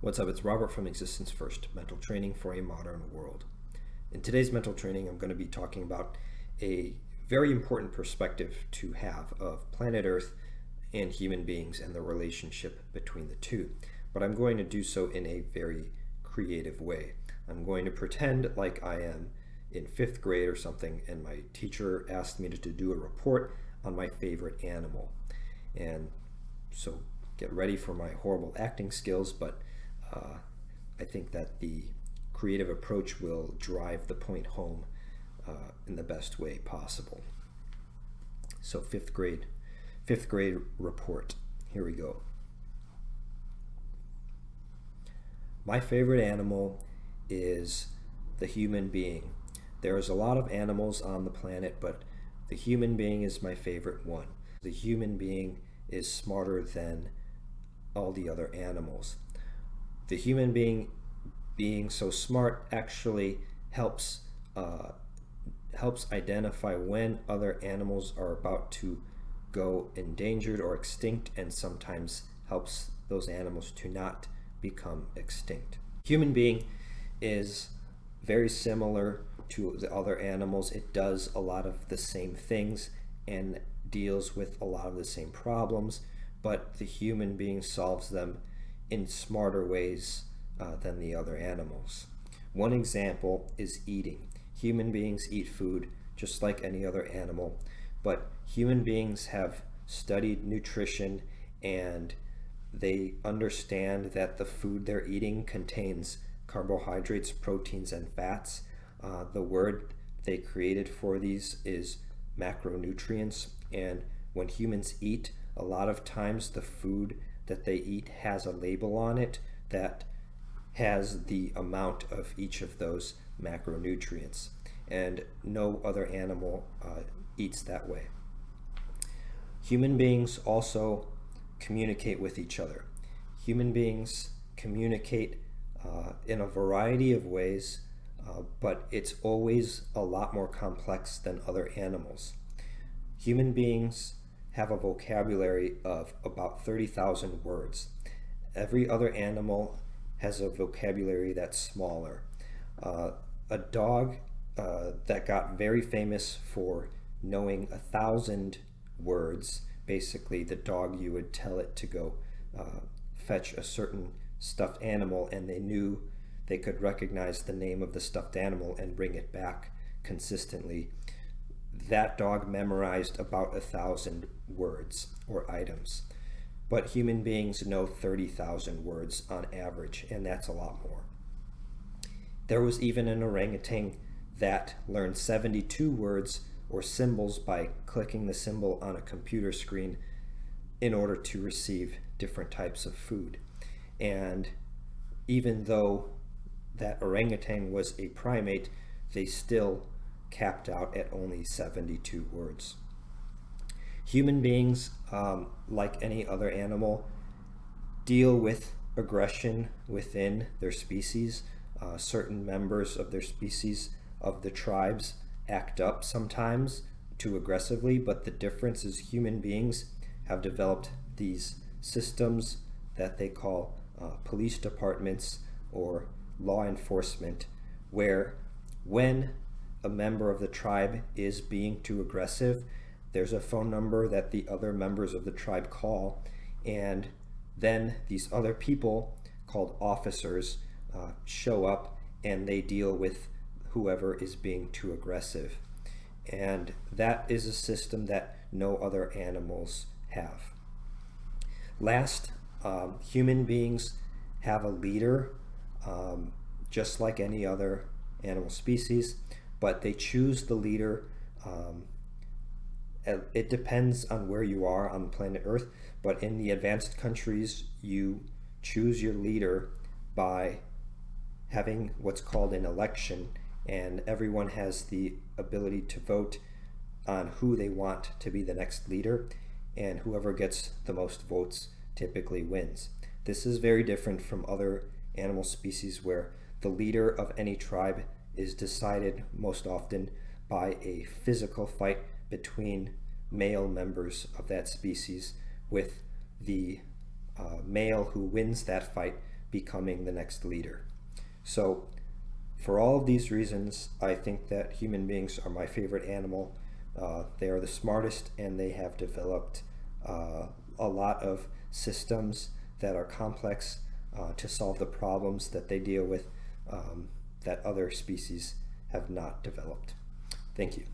What's up? It's Robert from Existence First, Mental Training for a Modern World. In today's mental training, I'm going to be talking about a very important perspective to have of planet Earth and human beings and the relationship between the two. But I'm going to do so in a very creative way. I'm going to pretend like I am in 5th grade or something, and my teacher asked me to do a report on my favorite animal. And so get ready for my horrible acting skills, but I think that the creative approach will drive the point home in the best way possible. So fifth grade report. Here we go. My favorite animal is the human being. There's a lot of animals on the planet, but the human being is my favorite one. The human being is smarter than all the other animals. The human being so smart actually helps identify when other animals are about to go endangered or extinct, and sometimes helps those animals to not become extinct. Human being is very similar to the other animals. It does a lot of the same things and deals with a lot of the same problems, but the human being solves them in smarter ways than the other animals. One example is eating. Human beings eat food just like any other animal, but human beings have studied nutrition and they understand that the food they're eating contains carbohydrates, proteins, and fats. The word they created for these is macronutrients, and when humans eat, a lot of times the food that they eat has a label on it that has the amount of each of those macronutrients, and no other animal eats that way. Human beings also communicate with each other. Human beings communicate in a variety of ways, but it's always a lot more complex than other animals. Human beings have a vocabulary of about 30,000 words. Every other animal has a vocabulary that's smaller. A dog that got very famous for knowing 1,000 words, basically the dog, you would tell it to go fetch a certain stuffed animal, and they could recognize the name of the stuffed animal and bring it back consistently. That dog memorized about 1,000 words or items. But human beings know 30,000 words on average, and that's a lot more. There was even an orangutan that learned 72 words or symbols by clicking the symbol on a computer screen in order to receive different types of food. And even though that orangutan was a primate, they still capped out at only 72 words. Human beings, like any other animal, deal with aggression within their species. Certain members of their species, of the tribes, act up sometimes too aggressively, but the difference is human beings have developed these systems that they call police departments or law enforcement, where when a member of the tribe is being too aggressive, there's a phone number that the other members of the tribe call, and then these other people called officers show up and they deal with whoever is being too aggressive. And that is a system that no other animals have. Last, human beings have a leader, just like any other animal species, but they choose the leader. It depends on where you are on planet Earth, but in the advanced countries, you choose your leader by having what's called an election, and everyone has the ability to vote on who they want to be the next leader, and whoever gets the most votes typically wins. This is very different from other animal species where the leader of any tribe is decided most often by a physical fight between male members of that species, with the male who wins that fight becoming the next leader. So for all of these reasons, I think that human beings are my favorite animal. They are the smartest, and they have developed a lot of systems that are complex to solve the problems that they deal with that other species have not developed. Thank you.